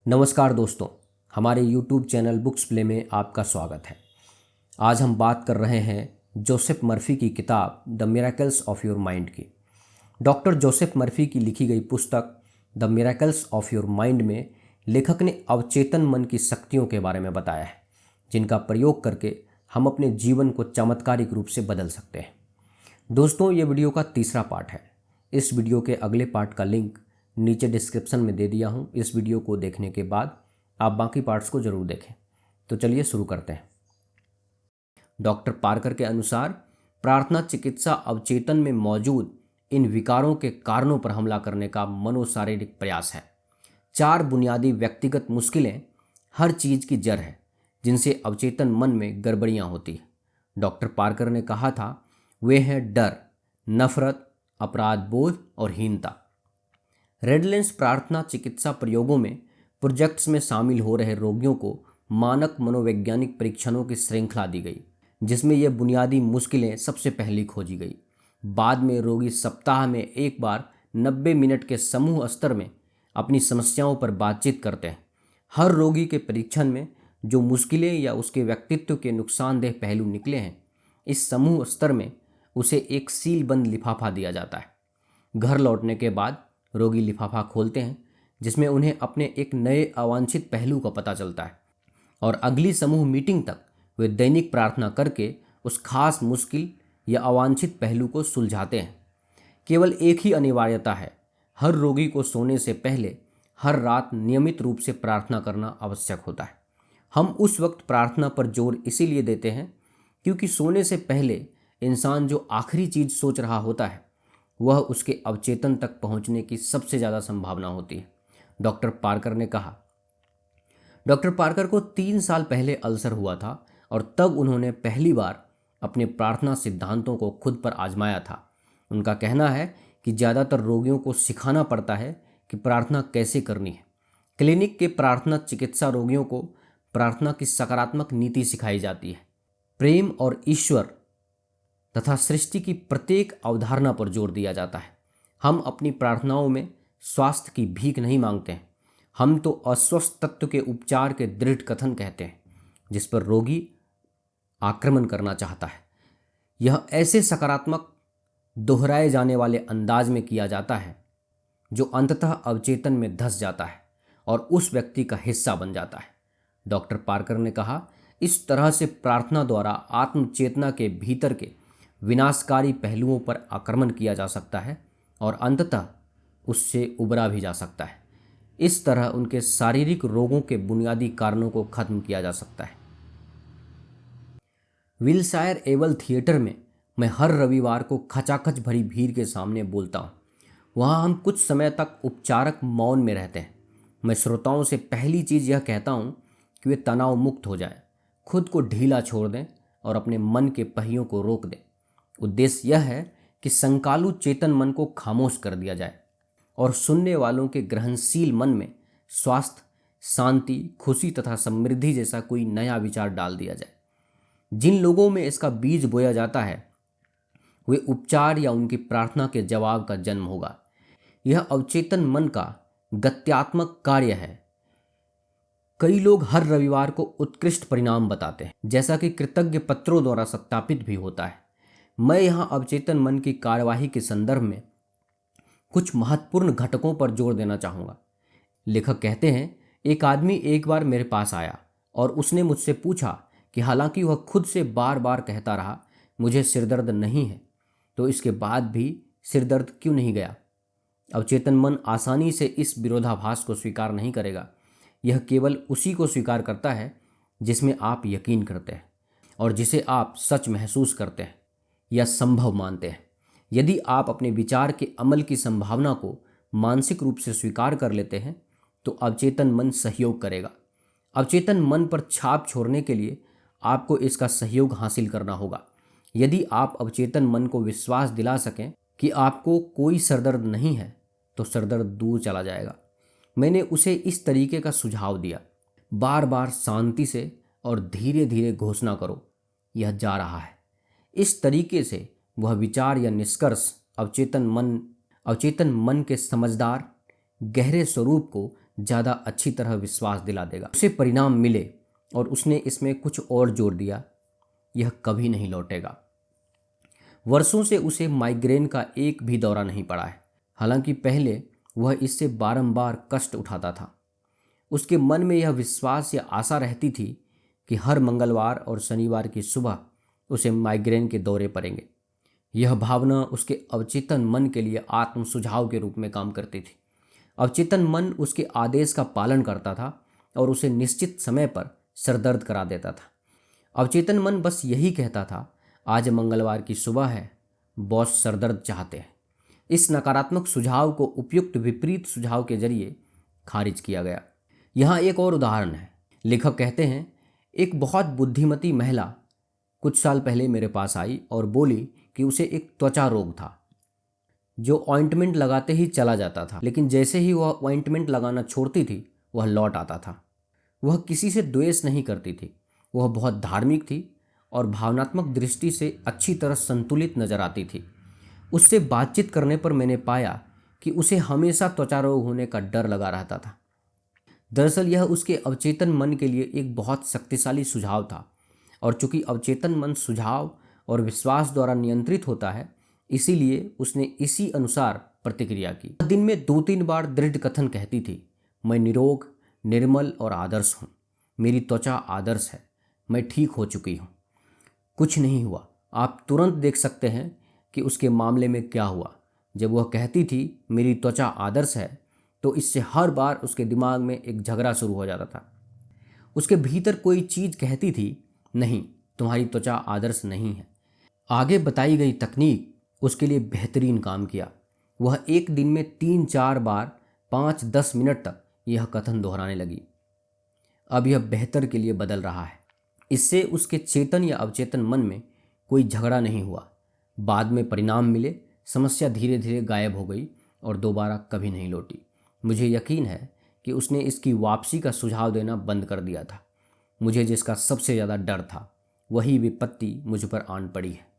नमस्कार दोस्तों, हमारे YouTube चैनल बुक्स प्ले में आपका स्वागत है। आज हम बात कर रहे हैं जोसेफ मर्फी की किताब the miracles of your mind की। डॉक्टर जोसेफ मर्फी की लिखी गई पुस्तक the miracles of your mind में लेखक ने अवचेतन मन की शक्तियों के बारे में बताया है, जिनका प्रयोग करके हम अपने जीवन को चमत्कारिक रूप से बदल सकते हैं। दोस्तों, ये वीडियो का तीसरा पार्ट है। इस वीडियो के अगले पार्ट का लिंक नीचे डिस्क्रिप्शन में दे दिया हूँ। इस वीडियो को देखने के बाद आप बाकी पार्ट्स को ज़रूर देखें। तो चलिए शुरू करते हैं। डॉक्टर पार्कर के अनुसार प्रार्थना चिकित्सा अवचेतन में मौजूद इन विकारों के कारणों पर हमला करने का मनोशारीरिक प्रयास है। 4 बुनियादी व्यक्तिगत मुश्किलें हर चीज़ की जड़ है जिनसे अवचेतन मन में गड़बड़ियाँ होती हैं। डॉक्टर पार्कर ने कहा था, वे हैं डर, नफरत, अपराध बोध और हीनता। रेडलेंस प्रार्थना चिकित्सा प्रयोगों में प्रोजेक्ट्स में शामिल हो रहे रोगियों को मानक मनोवैज्ञानिक परीक्षणों की श्रृंखला दी गई, जिसमें ये बुनियादी मुश्किलें सबसे पहले खोजी गई। बाद में रोगी सप्ताह में एक बार 90 मिनट के समूह स्तर में अपनी समस्याओं पर बातचीत करते हैं। हर रोगी के परीक्षण में जो मुश्किलें या उसके व्यक्तित्व के नुकसानदेह पहलू निकले हैं, इस समूह स्तर में उसे एक सीलबंद लिफाफा दिया जाता है। घर लौटने के बाद रोगी लिफाफा खोलते हैं, जिसमें उन्हें अपने एक नए अवांछित पहलू का पता चलता है, और अगली समूह मीटिंग तक वे दैनिक प्रार्थना करके उस खास मुश्किल या अवांछित पहलू को सुलझाते हैं। केवल एक ही अनिवार्यता है, हर रोगी को सोने से पहले हर रात नियमित रूप से प्रार्थना करना आवश्यक होता है। हम उस वक्त प्रार्थना पर जोर इसीलिए देते हैं क्योंकि सोने से पहले इंसान जो आखिरी चीज़ सोच रहा होता है वह उसके अवचेतन तक पहुंचने की सबसे ज़्यादा संभावना होती है, डॉक्टर पार्कर ने कहा। डॉक्टर पार्कर को 3 साल पहले अल्सर हुआ था और तब उन्होंने पहली बार अपने प्रार्थना सिद्धांतों को खुद पर आजमाया था। उनका कहना है कि ज़्यादातर रोगियों को सिखाना पड़ता है कि प्रार्थना कैसे करनी है। क्लिनिक के प्रार्थना चिकित्सा रोगियों को प्रार्थना की सकारात्मक नीति सिखाई जाती है। प्रेम और ईश्वर तथा सृष्टि की प्रत्येक अवधारणा पर जोर दिया जाता है। हम अपनी प्रार्थनाओं में स्वास्थ्य की भीख नहीं मांगते हैं, हम तो अस्वस्थ तत्व के उपचार के दृढ़ कथन कहते हैं, जिस पर रोगी आक्रमण करना चाहता है। यह ऐसे सकारात्मक दोहराए जाने वाले अंदाज में किया जाता है जो अंततः अवचेतन में धंस जाता है और उस व्यक्ति का हिस्सा बन जाता है। डॉक्टर पार्कर ने कहा, इस तरह से प्रार्थना द्वारा आत्मचेतना के भीतर के विनाशकारी पहलुओं पर आक्रमण किया जा सकता है और अंततः उससे उबरा भी जा सकता है। इस तरह उनके शारीरिक रोगों के बुनियादी कारणों को खत्म किया जा सकता है। विलशायर एवल थिएटर में मैं हर रविवार को खचाखच भरी भीड़ के सामने बोलता हूँ। वहाँ हम कुछ समय तक उपचारक मौन में रहते हैं। मैं श्रोताओं से पहली चीज़ यह कहता हूँ कि वे तनाव मुक्त हो जाएं, खुद को ढीला छोड़ दें और अपने मन के पहियों को रोक दें। उद्देश्य यह है कि संकालु चेतन मन को खामोश कर दिया जाए और सुनने वालों के ग्रहणशील मन में स्वास्थ्य, शांति, खुशी तथा समृद्धि जैसा कोई नया विचार डाल दिया जाए। जिन लोगों में इसका बीज बोया जाता है वे उपचार या उनकी प्रार्थना के जवाब का जन्म होगा। यह अवचेतन मन का गत्यात्मक कार्य है। कई लोग हर रविवार को उत्कृष्ट परिणाम बताते हैं, जैसा कि कृतज्ञ पत्रों द्वारा सत्यापित भी होता है। मैं यहाँ अवचेतन मन की कार्यवाही के संदर्भ में कुछ महत्वपूर्ण घटकों पर जोर देना चाहूँगा। लेखक कहते हैं, एक आदमी एक बार मेरे पास आया और उसने मुझसे पूछा कि हालांकि वह खुद से बार बार कहता रहा मुझे सिरदर्द नहीं है, तो इसके बाद भी सिरदर्द क्यों नहीं गया। अवचेतन मन आसानी से इस विरोधाभास को स्वीकार नहीं करेगा। यह केवल उसी को स्वीकार करता है जिसमें आप यकीन करते हैं और जिसे आप सच महसूस करते हैं या संभव मानते हैं। यदि आप अपने विचार के अमल की संभावना को मानसिक रूप से स्वीकार कर लेते हैं तो अवचेतन मन सहयोग करेगा। अवचेतन मन पर छाप छोड़ने के लिए आपको इसका सहयोग हासिल करना होगा। यदि आप अवचेतन मन को विश्वास दिला सकें कि आपको कोई सरदर्द नहीं है तो सरदर्द दूर चला जाएगा। मैंने उसे इस तरीके का सुझाव दिया, बार बार शांति से और धीरे धीरे घोषणा करो, यह जा रहा है। इस तरीके से वह विचार या निष्कर्ष अवचेतन मन के समझदार गहरे स्वरूप को ज़्यादा अच्छी तरह विश्वास दिला देगा। उसे परिणाम मिले और उसने इसमें कुछ और जोड़ दिया, यह कभी नहीं लौटेगा। वर्षों से उसे माइग्रेन का एक भी दौरा नहीं पड़ा है। हालांकि पहले वह इससे बारंबार कष्ट उठाता था। उसके मन में यह विश्वास या आशा रहती थी कि हर मंगलवार और शनिवार की सुबह उसे माइग्रेन के दौरे पड़ेंगे। यह भावना उसके अवचेतन मन के लिए आत्म सुझाव के रूप में काम करती थी। अवचेतन मन उसके आदेश का पालन करता था और उसे निश्चित समय पर सरदर्द करा देता था। अवचेतन मन बस यही कहता था, आज मंगलवार की सुबह है, बॉस सरदर्द चाहते हैं। इस नकारात्मक सुझाव को उपयुक्त विपरीत सुझाव के जरिए खारिज किया गया। यहाँ एक और उदाहरण है। लेखक कहते हैं, एक बहुत बुद्धिमती महिला कुछ साल पहले मेरे पास आई और बोली कि उसे एक त्वचा रोग था जो ऑइंटमेंट लगाते ही चला जाता था, लेकिन जैसे ही वह ऑइंटमेंट लगाना छोड़ती थी वह लौट आता था। वह किसी से द्वेष नहीं करती थी, वह बहुत धार्मिक थी और भावनात्मक दृष्टि से अच्छी तरह संतुलित नजर आती थी। उससे बातचीत करने पर मैंने पाया कि उसे हमेशा त्वचा रोग होने का डर लगा रहता था। दरअसल यह उसके अवचेतन मन के लिए एक बहुत शक्तिशाली सुझाव था, और चूंकि अवचेतन मन सुझाव और विश्वास द्वारा नियंत्रित होता है, इसीलिए उसने इसी अनुसार प्रतिक्रिया की। दिन में 2-3 बार दृढ़ कथन कहती थी, मैं निरोग, निर्मल और आदर्श हूँ, मेरी त्वचा आदर्श है, मैं ठीक हो चुकी हूँ। कुछ नहीं हुआ। आप तुरंत देख सकते हैं कि उसके मामले में क्या हुआ। जब वह कहती थी मेरी त्वचा आदर्श है, तो इससे हर बार उसके दिमाग में एक झगड़ा शुरू हो जाता था। उसके भीतर कोई चीज़ कहती थी, नहीं, तुम्हारी त्वचा आदर्श नहीं है। आगे बताई गई तकनीक उसके लिए बेहतरीन काम किया। वह एक दिन में 3-4 बार 5-10 मिनट तक यह कथन दोहराने लगी। अब यह बेहतर के लिए बदल रहा है। इससे उसके चेतन या अवचेतन मन में कोई झगड़ा नहीं हुआ। बाद में परिणाम मिले, समस्या धीरे धीरे गायब हो गई और दोबारा कभी नहीं लौटी। मुझे यकीन है कि उसने इसकी वापसी का सुझाव देना बंद कर दिया था। मुझे जिसका सबसे ज़्यादा डर था, वही विपत्ति मुझ पर आन पड़ी है।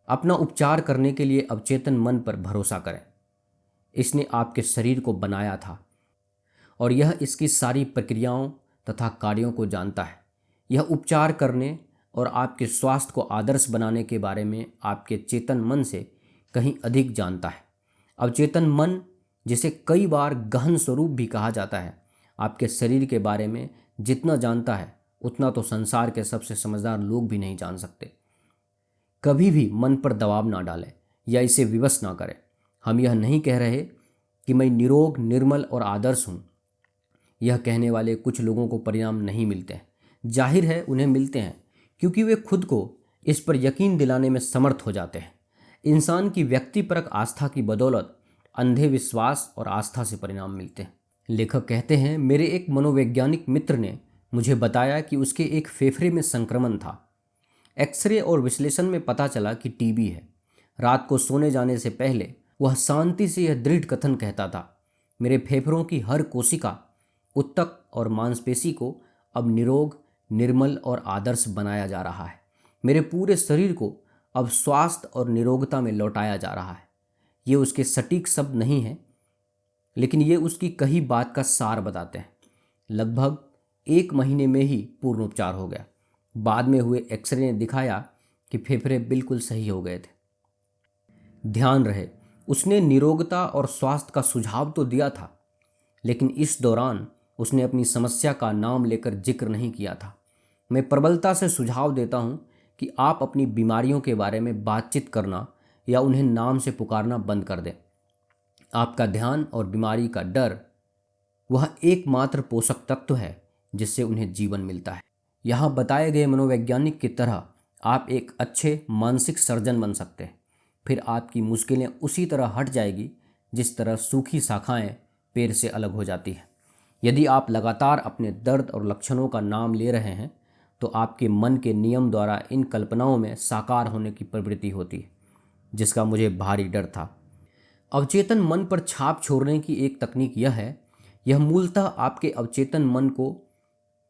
अपना उपचार करने के लिए अवचेतन मन पर भरोसा करें। इसने आपके शरीर को बनाया था और यह इसकी सारी प्रक्रियाओं तथा कार्यों को जानता है। यह उपचार करने और आपके स्वास्थ्य को आदर्श बनाने के बारे में आपके चेतन मन से कहीं अधिक जानता है। अवचेतन मन, जिसे कई बार गहन स्वरूप भी कहा जाता है, आपके शरीर के बारे में जितना जानता है उतना तो संसार के सबसे समझदार लोग भी नहीं जान सकते। कभी भी मन पर दबाव ना डालें या इसे विवश ना करें। हम यह नहीं कह रहे कि मैं निरोग, निर्मल और आदर्श हूँ। यह कहने वाले कुछ लोगों को परिणाम नहीं मिलते हैं। जाहिर है उन्हें मिलते हैं, क्योंकि वे खुद को इस पर यकीन दिलाने में समर्थ हो जाते हैं। इंसान की व्यक्तिपरक आस्था की बदौलत अंधे विश्वास और आस्था से परिणाम मिलते हैं। लेखक कहते हैं, मेरे एक मनोवैज्ञानिक मित्र ने मुझे बताया कि उसके एक फेफड़े में संक्रमण था। एक्सरे और विश्लेषण में पता चला कि टीबी है। रात को सोने जाने से पहले वह शांति से यह दृढ़ कथन कहता था, मेरे फेफड़ों की हर कोशिका, ऊतक और मांसपेशी को अब निरोग, निर्मल और आदर्श बनाया जा रहा है। मेरे पूरे शरीर को अब स्वास्थ्य और निरोगता में लौटाया जा रहा है। ये उसके सटीक शब्द नहीं हैं, लेकिन ये उसकी कही बात का सार बताते हैं। लगभग 1 महीने में ही पूर्ण उपचार हो गया। बाद में हुए एक्सरे ने दिखाया कि फेफड़े बिल्कुल सही हो गए थे। ध्यान रहे, उसने निरोगता और स्वास्थ्य का सुझाव तो दिया था, लेकिन इस दौरान उसने अपनी समस्या का नाम लेकर जिक्र नहीं किया था। मैं प्रबलता से सुझाव देता हूं कि आप अपनी बीमारियों के बारे में बातचीत करना या उन्हें नाम से पुकारना बंद कर दें। आपका ध्यान और बीमारी का डर वह एकमात्र पोषक तत्व है जिससे उन्हें जीवन मिलता है। यहाँ बताए गए मनोवैज्ञानिक की तरह आप एक अच्छे मानसिक सर्जन बन सकते हैं। फिर आपकी मुश्किलें उसी तरह हट जाएगी जिस तरह सूखी शाखाएं पेड़ से अलग हो जाती हैं। यदि आप लगातार अपने दर्द और लक्षणों का नाम ले रहे हैं, तो आपके मन के नियम द्वारा इन कल्पनाओं में साकार होने की प्रवृत्ति होती है, जिसका मुझे भारी डर था। अवचेतन मन पर छाप छोड़ने की एक तकनीक यह है, यह मूलतः आपके अवचेतन मन को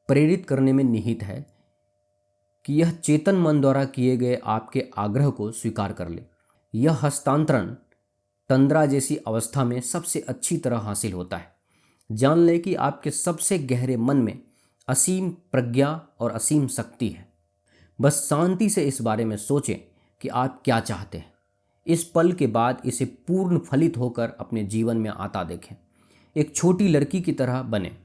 प्रेरित करने में निहित है कि यह चेतन मन द्वारा किए गए आपके आग्रह को स्वीकार कर ले। यह हस्तांतरण तंद्रा जैसी अवस्था में सबसे अच्छी तरह हासिल होता है। जान लें कि आपके सबसे गहरे मन में असीम प्रज्ञा और असीम शक्ति है। बस शांति से इस बारे में सोचें कि आप क्या चाहते हैं। इस पल के बाद इसे पूर्ण फलित होकर अपने जीवन में आता देखें। एक छोटी लड़की की तरह बने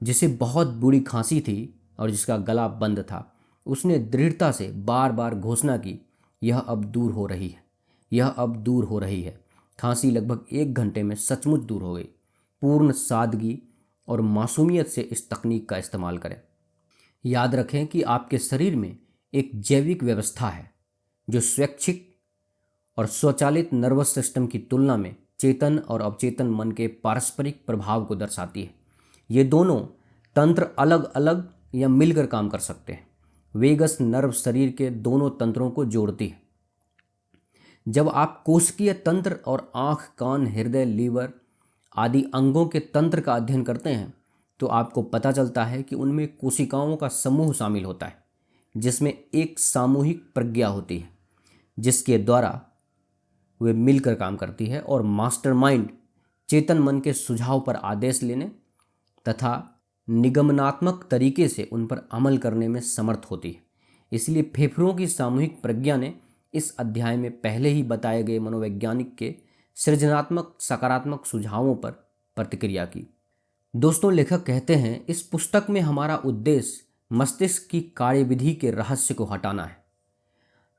जिसे बहुत बुरी खांसी थी और जिसका गला बंद था। उसने दृढ़ता से बार बार घोषणा की, यह अब दूर हो रही है, यह अब दूर हो रही है। खांसी लगभग 1 घंटे में सचमुच दूर हो गई। पूर्ण सादगी और मासूमियत से इस तकनीक का इस्तेमाल करें। याद रखें कि आपके शरीर में एक जैविक व्यवस्था है जो स्वैच्छिक और स्वचालित नर्वस सिस्टम की तुलना में चेतन और अवचेतन मन के पारस्परिक प्रभाव को दर्शाती है। ये दोनों तंत्र अलग अलग या मिलकर काम कर सकते हैं। वेगस नर्व शरीर के दोनों तंत्रों को जोड़ती है। जब आप कोशिकीय तंत्र और आँख, कान, हृदय, लीवर आदि अंगों के तंत्र का अध्ययन करते हैं तो आपको पता चलता है कि उनमें कोशिकाओं का समूह शामिल होता है जिसमें एक सामूहिक प्रज्ञा होती है जिसके द्वारा वे मिलकर काम करती है और मास्टरमाइंड चेतन मन के सुझाव पर आदेश लेने तथा निगमनात्मक तरीके से उन पर अमल करने में समर्थ होती है। इसलिए फेफड़ों की सामूहिक प्रज्ञा ने इस अध्याय में पहले ही बताए गए मनोवैज्ञानिक के सृजनात्मक सकारात्मक सुझावों पर प्रतिक्रिया की। दोस्तों, लेखक कहते हैं, इस पुस्तक में हमारा उद्देश्य मस्तिष्क की कार्यविधि के रहस्य को हटाना है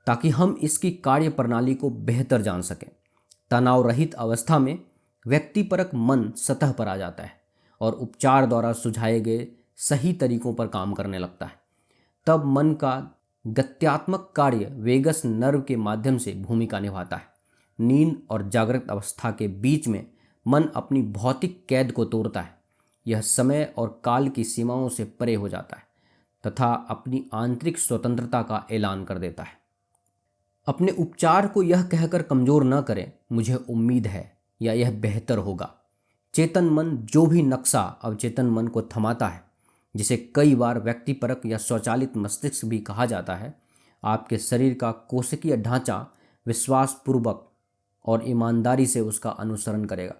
ताकि हम इसकी कार्य प्रणाली को बेहतर जान सकें। तनाव रहित अवस्था में व्यक्तिपरक मन सतह पर आ जाता है और उपचार द्वारा सुझाए गए सही तरीकों पर काम करने लगता है। तब मन का गत्यात्मक कार्य वेगस नर्व के माध्यम से भूमिका निभाता है। नींद और जागृत अवस्था के बीच में मन अपनी भौतिक कैद को तोड़ता है। यह समय और काल की सीमाओं से परे हो जाता है तथा अपनी आंतरिक स्वतंत्रता का ऐलान कर देता है। अपने उपचार को यह कहकर कमज़ोर न करें, मुझे उम्मीद है या यह बेहतर होगा। चेतन मन जो भी नक्शा अवचेतन मन को थमाता है, जिसे कई बार व्यक्तिपरक या स्वचालित मस्तिष्क भी कहा जाता है, आपके शरीर का कोशिकीय ढांचा विश्वासपूर्वक और ईमानदारी से उसका अनुसरण करेगा।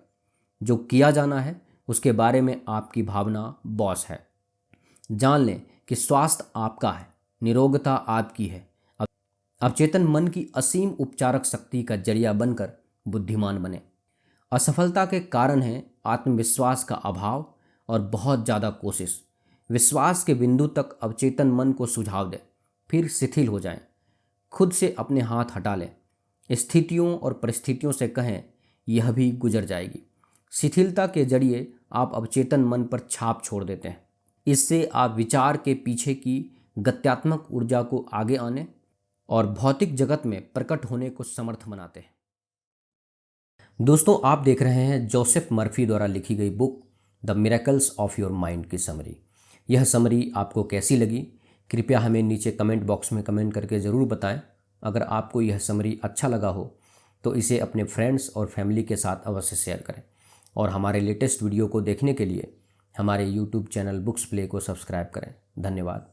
जो किया जाना है उसके बारे में आपकी भावना बॉस है। जान लें कि स्वास्थ्य आपका है, निरोगता आपकी है। अवचेतन मन की असीम उपचारक शक्ति का जरिया बनकर बुद्धिमान बने। असफलता के कारण है आत्मविश्वास का अभाव और बहुत ज़्यादा कोशिश। विश्वास के बिंदु तक अवचेतन मन को सुझाव दें, फिर शिथिल हो जाएं। खुद से अपने हाथ हटा लें। स्थितियों और परिस्थितियों से कहें, यह भी गुजर जाएगी। शिथिलता के जरिए आप अवचेतन मन पर छाप छोड़ देते हैं। इससे आप विचार के पीछे की गत्यात्मक ऊर्जा को आगे आने और भौतिक जगत में प्रकट होने को समर्थ बनाते हैं। दोस्तों, आप देख रहे हैं जोसेफ मर्फी द्वारा लिखी गई book the miracles of your mind की समरी। यह समरी आपको कैसी लगी, कृपया हमें नीचे कमेंट बॉक्स में कमेंट करके ज़रूर बताएं। अगर आपको यह समरी अच्छा लगा हो तो इसे अपने फ्रेंड्स और फैमिली के साथ अवश्य शेयर करें और हमारे लेटेस्ट वीडियो को देखने के लिए हमारे YouTube चैनल बुक्स प्ले को सब्सक्राइब करें। धन्यवाद।